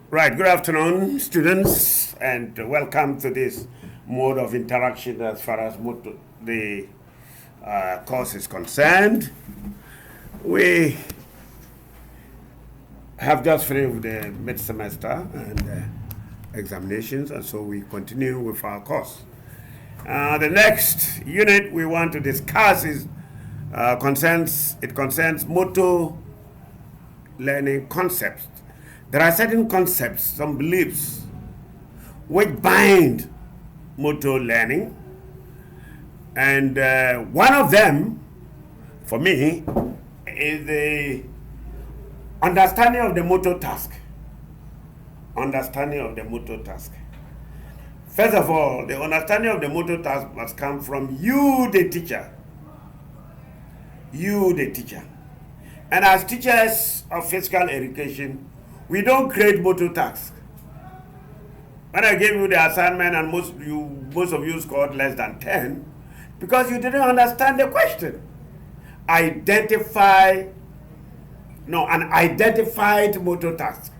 Right, good afternoon, students, and welcome to this mode of interaction as far as the course is concerned. We have just finished with the mid-semester and examinations, and so we continue with our course. The next unit we want to discuss concerns motor learning concepts. There are certain concepts, some beliefs, which bind motor learning, and one of them, for me, is the understanding of the motor task. Understanding of the motor task. First of all, the understanding of the motor task must come from you, the teacher. You, the teacher. And as teachers of physical education, we don't create motor tasks. When I gave you the assignment and most of you scored less than 10, because you didn't understand the question. An identified motor task,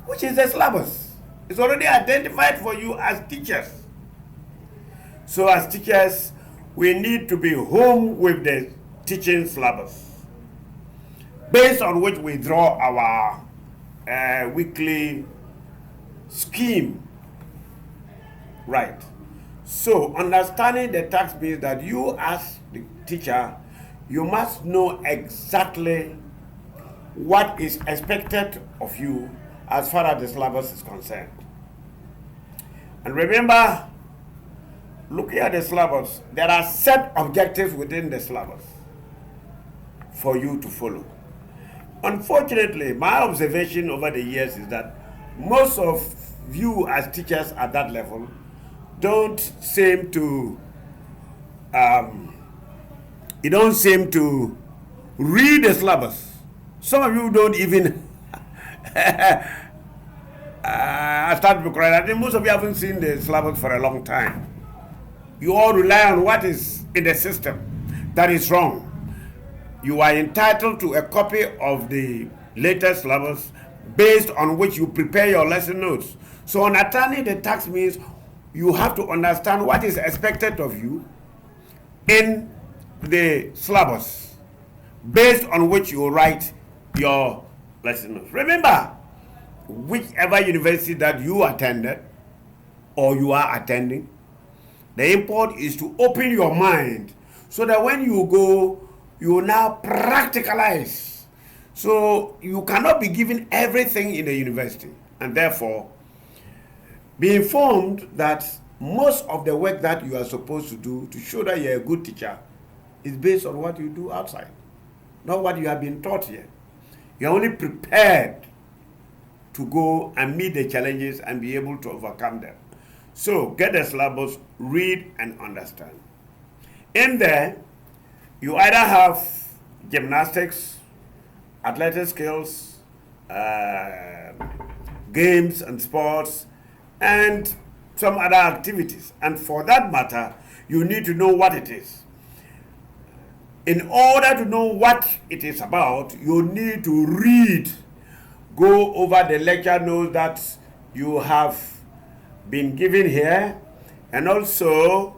which is the syllabus. It's already identified for you as teachers. So as teachers, we need to be home with the teaching syllabus, based on which we draw our weekly scheme. Right. So understanding the task means that you as the teacher, you must know exactly what is expected of you as far as the syllabus is concerned. And remember, looking at the syllabus, there are set objectives within the syllabus for you to follow. Unfortunately, my observation over the years is that most of you as teachers at that level don't seem to read the syllabus. Some of you don't even I start to be correct. I think most of you haven't seen the syllabus for a long time. You all rely on what is in the system. That is wrong. You are entitled to a copy of the latest syllabus based on which you prepare your lesson notes. So understanding the task means you have to understand what is expected of you in the syllabus, based on which you write your lesson notes. Remember, whichever university that you attended or you are attending, the import is to open your mind so that when you go, you now practicalize. So you cannot be given everything in the university, and therefore be informed that most of the work that you are supposed to do to show that you're a good teacher is based on what you do outside, not what you have been taught here. You're only prepared to go and meet the challenges and be able to overcome them. So get the syllabus, read and understand. In there, you either have gymnastics, athletic skills, games and sports, and some other activities. And for that matter, you need to know what it is. In order to know what it is about, you need to read, go over the lecture notes that you have been given here, and also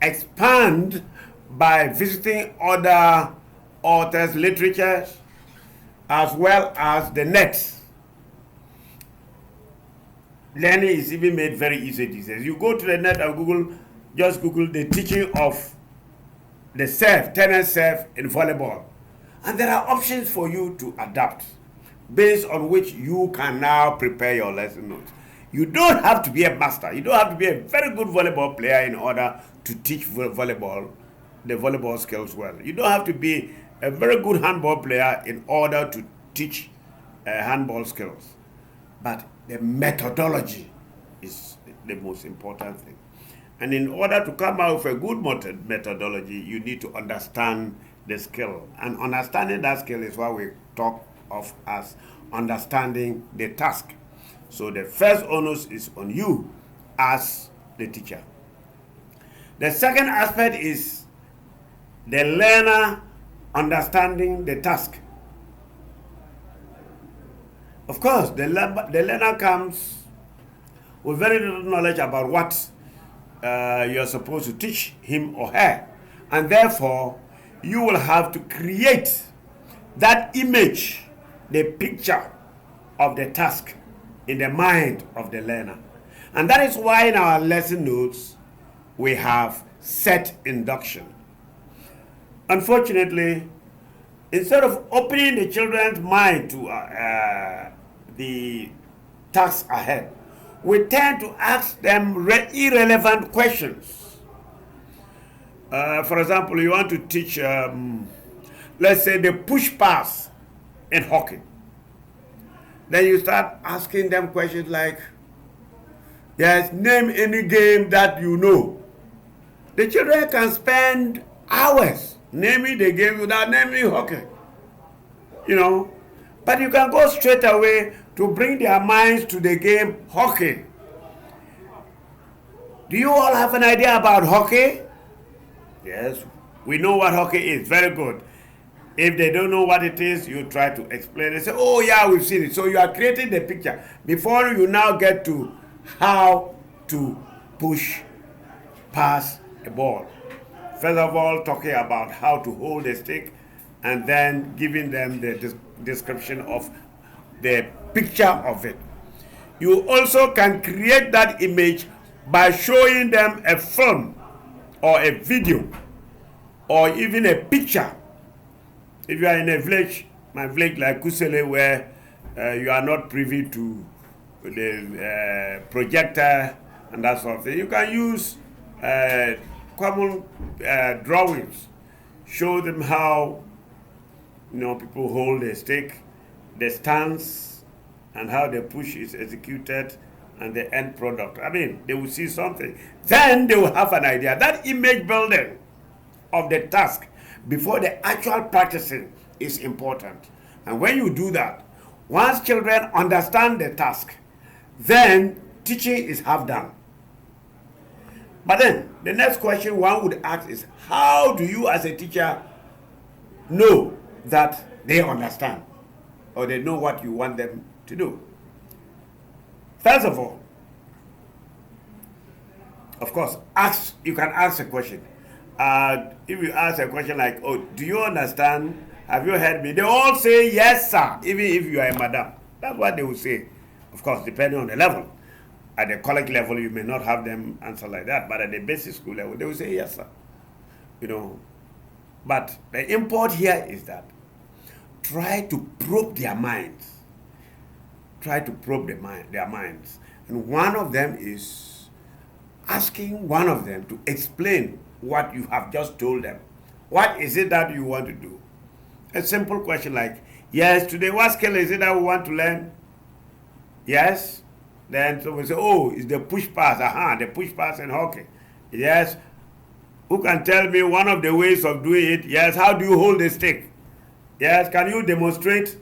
expand by visiting other authors' literatures as well as the net. Learning is even made very easy these days. You go to the net and just Google the teaching of the serve, tennis serve in volleyball. And there are options for you to adapt, based on which you can now prepare your lesson notes. You don't have to be a master. You don't have to be a very good volleyball player in order to teach volleyball, the volleyball skills well. You don't have to be a very good handball player in order to teach handball skills. But the methodology is the most important thing. And in order to come out with a good methodology, you need to understand the skill. And understanding that skill is what we talk of as understanding the task. So the first onus is on you as the teacher. The second aspect is the learner understanding the task. Of course, the learner comes with very little knowledge about what you're supposed to teach him or her. And therefore, you will have to create that image, the picture of the task in the mind of the learner. And that is why in our lesson notes, we have set induction. Unfortunately, instead of opening the children's mind to the task ahead, we tend to ask them irrelevant questions. For example, you want to teach, let's say, the push pass in hockey. Then you start asking them questions like, yes, name any game that you know. The children can spend hours naming the game without naming hockey. But you can go straight away to bring their minds to the game hockey. Do you all have an idea about hockey? Yes, we know what hockey is. Very good. If they don't know what it is, you try to explain. They say, oh yeah, we've seen it. So you are creating the picture before you now get to how to push, pass a ball. First of all, talking about how to hold a stick, and then giving them the description of the picture of it. You also can create that image by showing them a film or a video or even a picture. If you are in a village, my village like Kusele, where you are not privy to the projector and that sort of thing, you can use common drawings. Show them how people hold a stick, the stance, and how the push is executed, and the end product. I mean, they will see something. Then they will have an idea. That image building of the task before the actual practicing is important. And when you do that, once children understand the task, then teaching is half done. But then, the next question one would ask is, how do you as a teacher know that they understand or they know what you want them to do? First of all, of course, you can ask a question. If you ask a question like, oh, do you understand? Have you heard me? They all say, yes, sir, even if you are a madam. That's what they will say. Of course, depending on the level. At the college level, you may not have them answer like that, but at the basic school level, they will say, yes, sir. But the import here is that try to probe their minds. Try to probe their minds. And one of them is asking one of them to explain what you have just told them. What is it that you want to do? A simple question like, yes, today what skill is it that we want to learn? Yes. Then someone say, oh, it's the push pass. The push pass in hockey. Yes. Who can tell me one of the ways of doing it? Yes. How do you hold the stick? Yes. Can you demonstrate?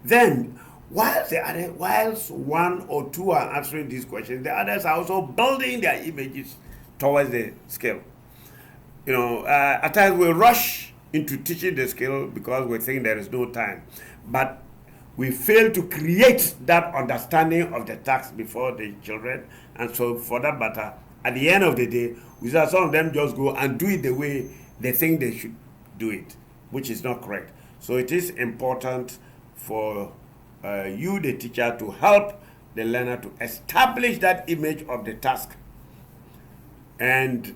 Then, whilst one or two are answering these questions, the others are also building their images towards the skill. At times we rush into teaching the skill because we think there is no time. But we fail to create that understanding of the task before the children. And so for that matter, at the end of the day, we saw some of them just go and do it the way they think they should do it, which is not correct. So it is important for you, the teacher, to help the learner to establish that image of the task. And,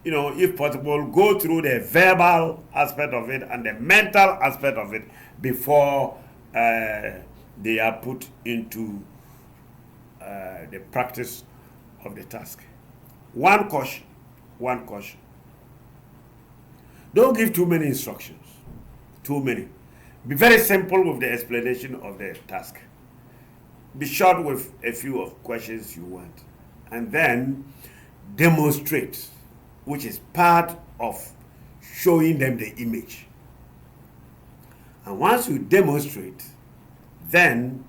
if possible, go through the verbal aspect of it and the mental aspect of it before they are put into the practice of the task. One caution. Don't give too many instructions. Too many. Be very simple with the explanation of the task. Be short with a few of questions you want. And then demonstrate, which is part of showing them the image. And once you demonstrate, then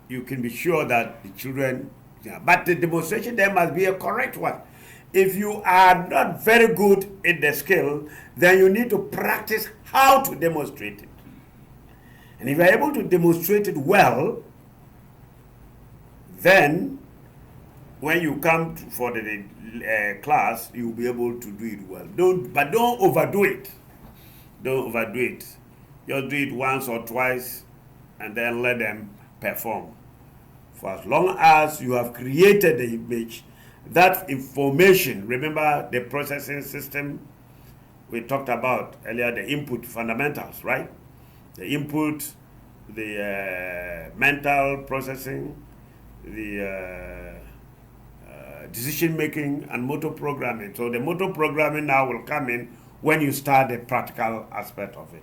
you can be sure that the children, but the demonstration then must be a correct one. If you are not very good in the skill, then you need to practice how to demonstrate it. And if you're able to demonstrate it well, then when you come for the class, you'll be able to do it well. But don't overdo it. Don't overdo it. Just do it once or twice and then let them perform. For as long as you have created the image, that information, remember the processing system we talked about earlier, the input fundamentals, right? The input, the mental processing, the decision making, and motor programming. So the motor programming now will come in when you start the practical aspect of it.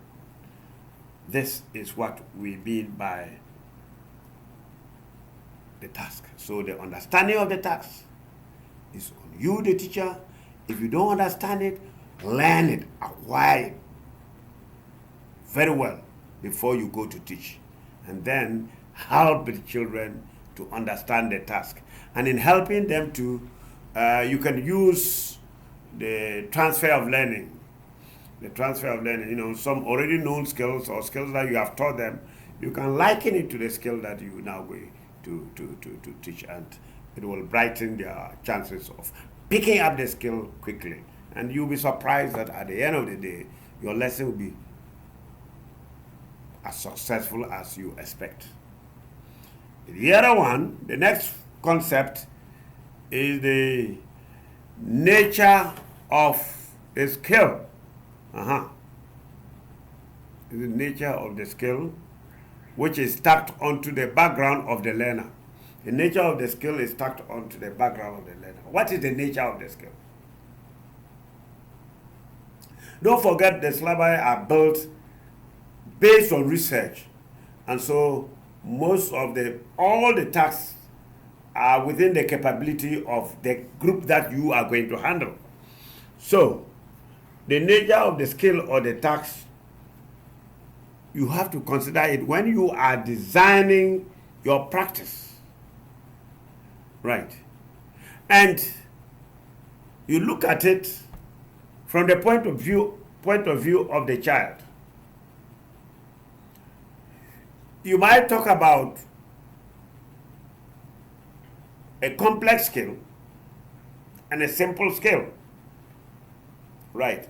This is what we mean by the task. So the understanding of the task is on you, the teacher. If you don't understand it, learn it, acquire it very well before you go to teach. And then help the children to understand the task. And in helping them to, you can use the transfer of learning. The transfer of learning, some already known skills or skills that you have taught them, you can liken it to the skill that you now going to teach, and it will brighten their chances of picking up the skill quickly. And you'll be surprised that at the end of the day, your lesson will be as successful as you expect. The other one, the next concept, is the nature of the skill. The nature of the skill, which is tacked onto the background of the learner. The nature of the skill is tacked onto the background of the learner. What is the nature of the skill? Don't forget the syllabi are built based on research, and so most of all the tasks are within the capability of the group that you are going to handle. So the nature of the skill or the task, you have to consider it when you are designing your practice, right? And you look at it from the point of view of the child. You might talk about a complex skill and a simple skill, right?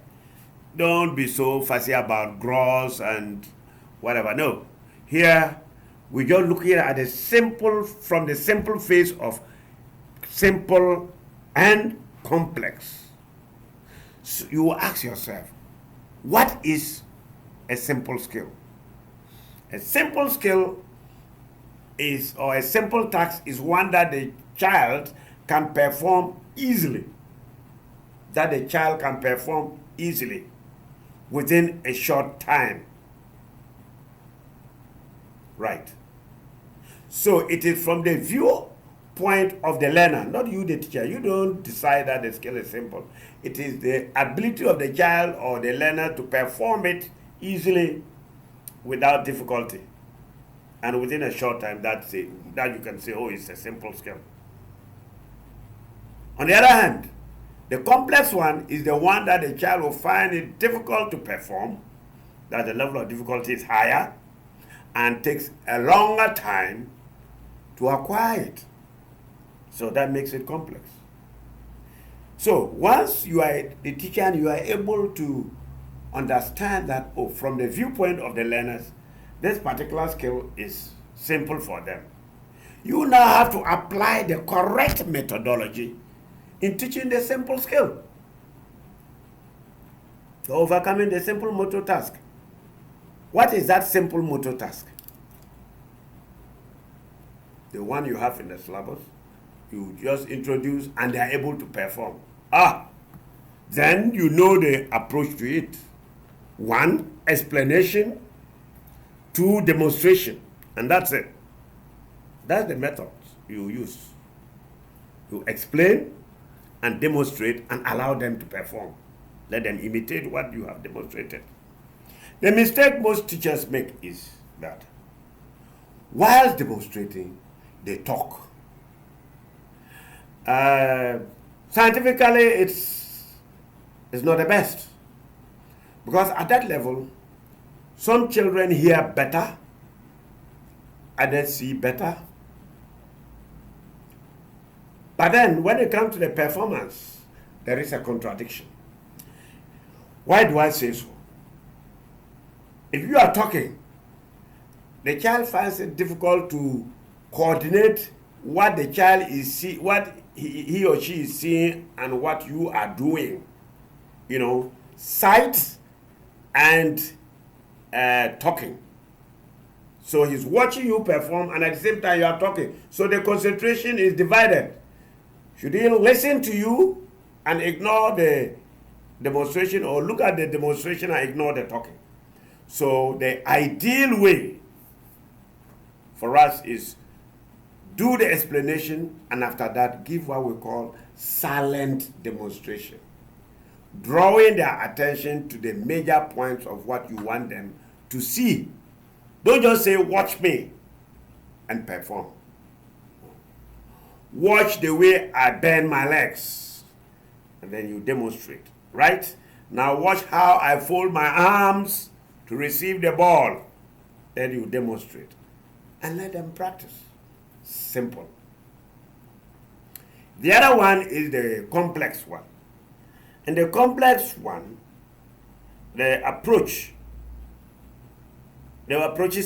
Don't be so fussy about gross and whatever. No. Here, we're just looking at the simple, from the simple phase of simple and complex. So you will ask yourself, what is a simple skill? A simple skill is, or a simple task is one that the child can perform easily. That the child can perform easily within a short time. Right. So it is from the viewpoint of the learner, not you, the teacher. You don't decide that the skill is simple. It is the ability of the child or the learner to perform it easily without difficulty and within a short time. That you can say, oh, it's a simple skill. On the other hand, the complex one is the one that the child will find it difficult to perform, that the level of difficulty is higher and takes a longer time to acquire it. So that makes it complex. So once you are the teacher and you are able to understand that, oh, from the viewpoint of the learners, this particular skill is simple for them, you now have to apply the correct methodology in teaching the simple skill, to overcoming the simple motor task. What is that simple motor task? The one you have in the syllabus, you just introduce and they are able to perform. Then you know the approach to it. 1, explanation. 2, demonstration. And that's it. That's the method you use. You explain and demonstrate and allow them to perform. Let them imitate what you have demonstrated. The mistake most teachers make is that while demonstrating, they talk. Scientifically, it's not the best, because at that level, some children hear better others see better. But then when it comes to the performance, there is a contradiction. Why do I say so? If you are talking, the child finds it difficult to coordinate what the child is seeing, what he or she is seeing, and what you are doing. You know, sight and talking. So he's watching you perform, and at the same time you are talking. So the concentration is divided. Should he listen to you and ignore the demonstration, or look at the demonstration and ignore the talking? So the ideal way for us is do the explanation, and after that give what we call silent demonstration, drawing their attention to the major points of what you want them to see. Don't just say, watch me and perform. Watch the way I bend my legs, and then you demonstrate, right? Now watch how I fold my arms to receive the ball, then you demonstrate. And let them practice. Simple. The other one is the complex one. And the complex one, the approaches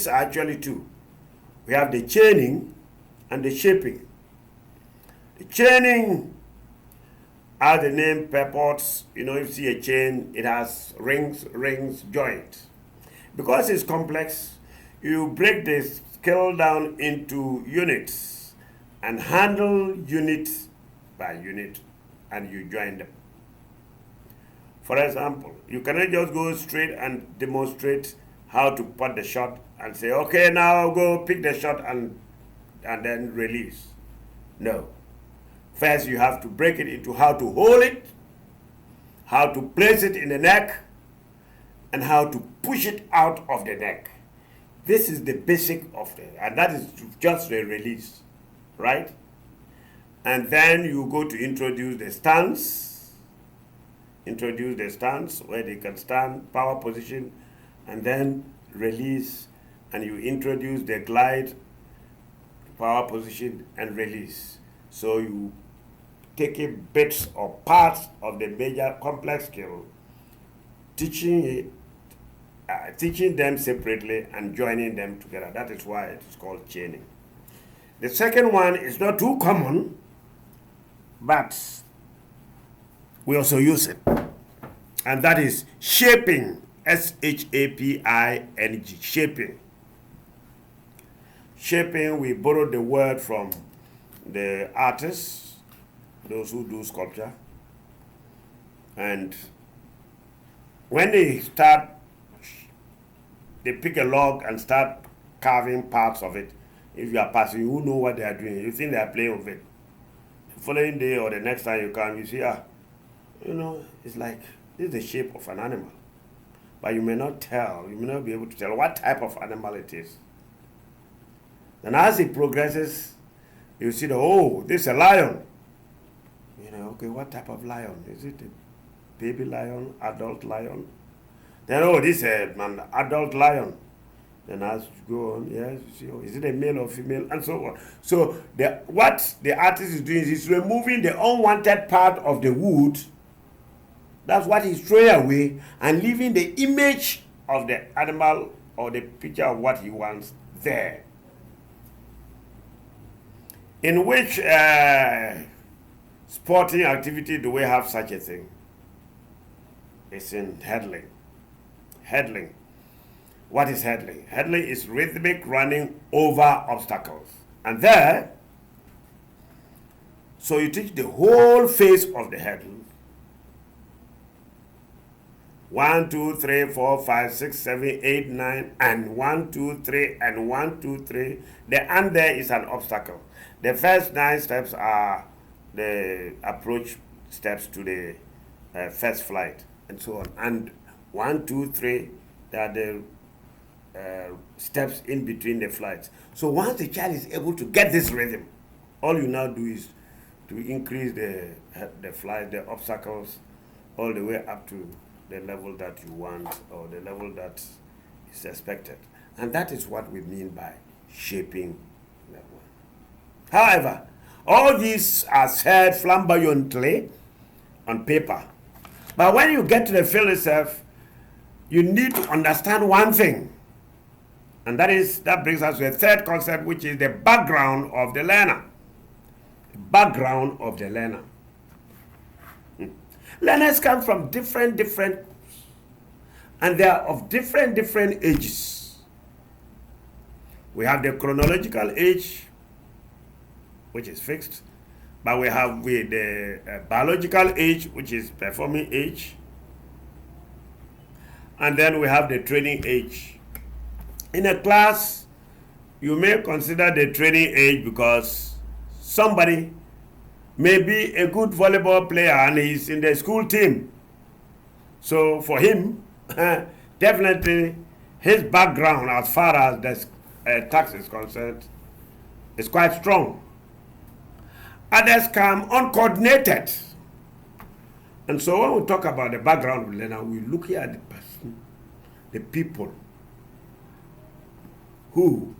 are actually two. We have the chaining and the shaping. The chaining, as the name purports, if you see a chain, it has rings, joints. Because it's complex, you break the skill down into units and handle unit by unit, and you join them. For example, you cannot just go straight and demonstrate how to put the shot and say, okay, now go pick the shot and then release. No. First, you have to break it into how to hold it, how to place it in the neck, and how to push it out of the neck. This is the basic of it, and that is just the release, right? And then you go to introduce the stance, where they can stand, power position, and then release, and you introduce the glide, power position, and release. So you take bits or parts of the major complex skill, teaching them separately and joining them together. That is why it is called chaining. The second one is not too common, but we also use it. And that is shaping. S-H-A-P-I-N-G. Shaping. Shaping, we borrowed the word from the artists, those who do sculpture. And when they pick a log and start carving parts of it. If you are passing, you know what they are doing. You think they are playing with it. The following day or the next time you come, you see, it's like, this is the shape of an animal. But you may not be able to tell what type of animal it is. Then as it progresses, you see this is a lion. Okay, what type of lion? Is it a baby lion, adult lion? Then, this is an adult lion. Then as you go on, yes, you see, is it a male or female, and so on. So what the artist is doing is he's removing the unwanted part of the wood. That's what he's throwing away, and leaving the image of the animal or the picture of what he wants there. In which sporting activity do we have such a thing? It's in hurdling. Hurdling. What is hurdling? Hurdling is rhythmic running over obstacles. And there, so you teach the whole phase of the hurdle. 1, 2, 3, 4, 5, 6, 7, 8, 9, and 1, 2, 3, and 1, 2, 3. The and there is an obstacle. The first 9 steps are the approach steps to the first flight, and so on. And 1, 2, 3, they are the steps in between the flights. So once the child is able to get this rhythm, all you now do is to increase the flight, the obstacles, all the way up to the level that you want or the level that is expected. And that is what we mean by shaping that one. However, all these are said flamboyantly on paper. But when you get to the field itself, you need to understand one thing. And that brings us to a third concept, which is the background of the learner. The background of the learner. Learners come from different, and they are of different ages. We have the chronological age, which is fixed, but we have the biological age, which is performing age, and then we have the training age. In a class, you may consider the training age because somebody may be a good volleyball player and he's in the school team. So for him, definitely his background as far as the tax is concerned is quite strong. Others come uncoordinated. And so when we talk about the background of the learner, we look at the person, the people who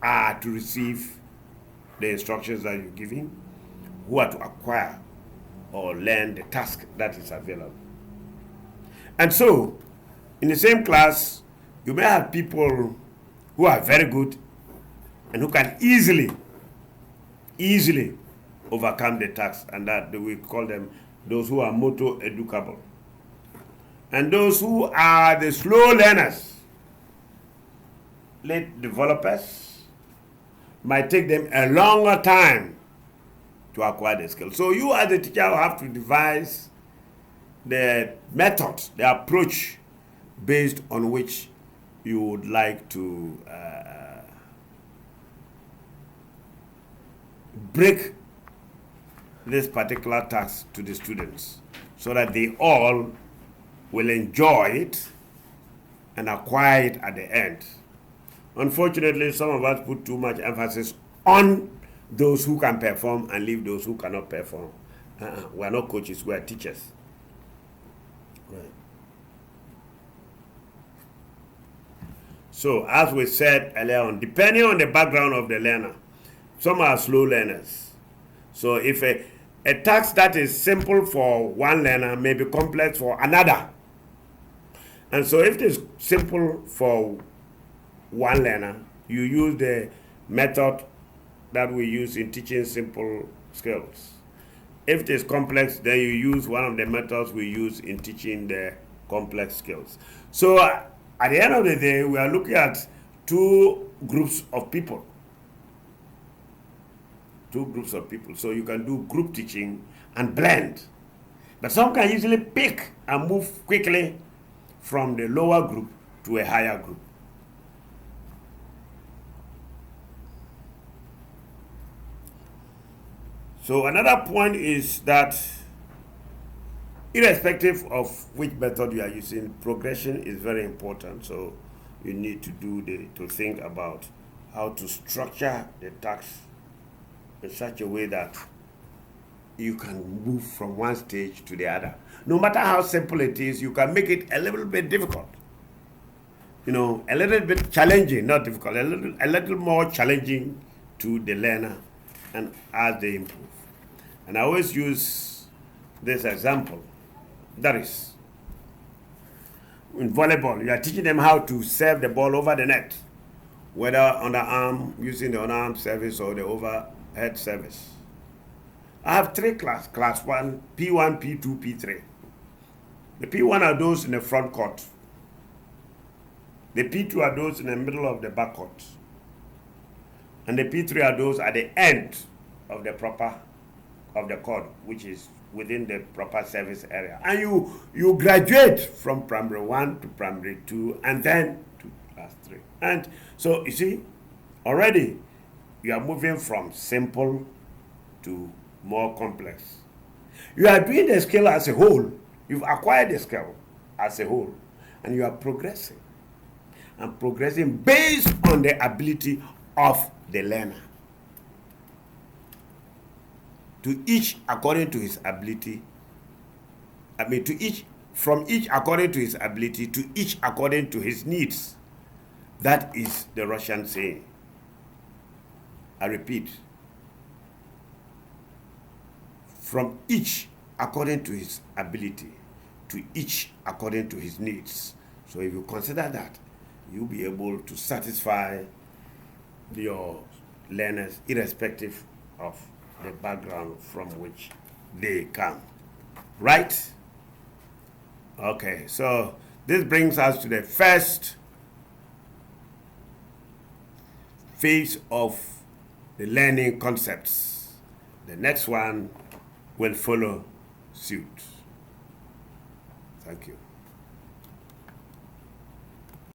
are to receive the instructions that you're giving, who are to acquire or learn the task that is available. And so, in the same class, you may have people who are very good and who can easily overcome the task, and that we call them those who are motor educable. And those who are the slow learners, late developers, might take them a longer time to acquire the skill. So you as a teacher will have to devise the method, the approach based on which you would like to break this particular task to the students so that they all will enjoy it and acquire it at the end. Unfortunately, some of us put too much emphasis on those who can perform and leave those who cannot perform. We are not coaches, we are teachers. Right. So, as we said earlier on, depending on the background of the learner, some are slow learners. So, if a task that is simple for one learner may be complex for another. And so, if it is simple for one learner, you use the method that we use in teaching simple skills. If it is complex, then you use one of the methods we use in teaching the complex skills. So at the end of the day, we are looking at two groups of people. So you can do group teaching and blend. But some can easily pick and move quickly from the lower group to a higher group. So another point is that irrespective of which method you are using, progression is very important. So you need to think about how to structure the task in such a way that you can move from one stage to the other. No matter how simple it is, you can make it a little bit difficult. A little bit challenging, not difficult, a little more challenging to the learner, and as they improve. And I always use this example. That is, in volleyball, you are teaching them how to serve the ball over the net, whether underarm, using the underarm service or the overhead service. I have three classes, class 1, P1, P2, P3. The P1 are those in the front court. The P2 are those in the middle of the back court. And the P3 are those at the end of the court, which is within the proper service area. And you graduate from primary 1 to primary 2 and then to class 3. And so you see, already you are moving from simple to more complex. You are doing the skill as a whole. You've acquired the skill as a whole, and you are progressing. And progressing based on the ability of the learner. To each according to his ability. From each according to his ability, to each according to his needs. That is the Russian saying. I repeat, from each according to his ability, to each according to his needs. So if you consider that, you'll be able to satisfy your learners irrespective of the background from which they come. Right? Okay, so this brings us to the first phase of the learning concepts. The next one will follow suit. Thank you.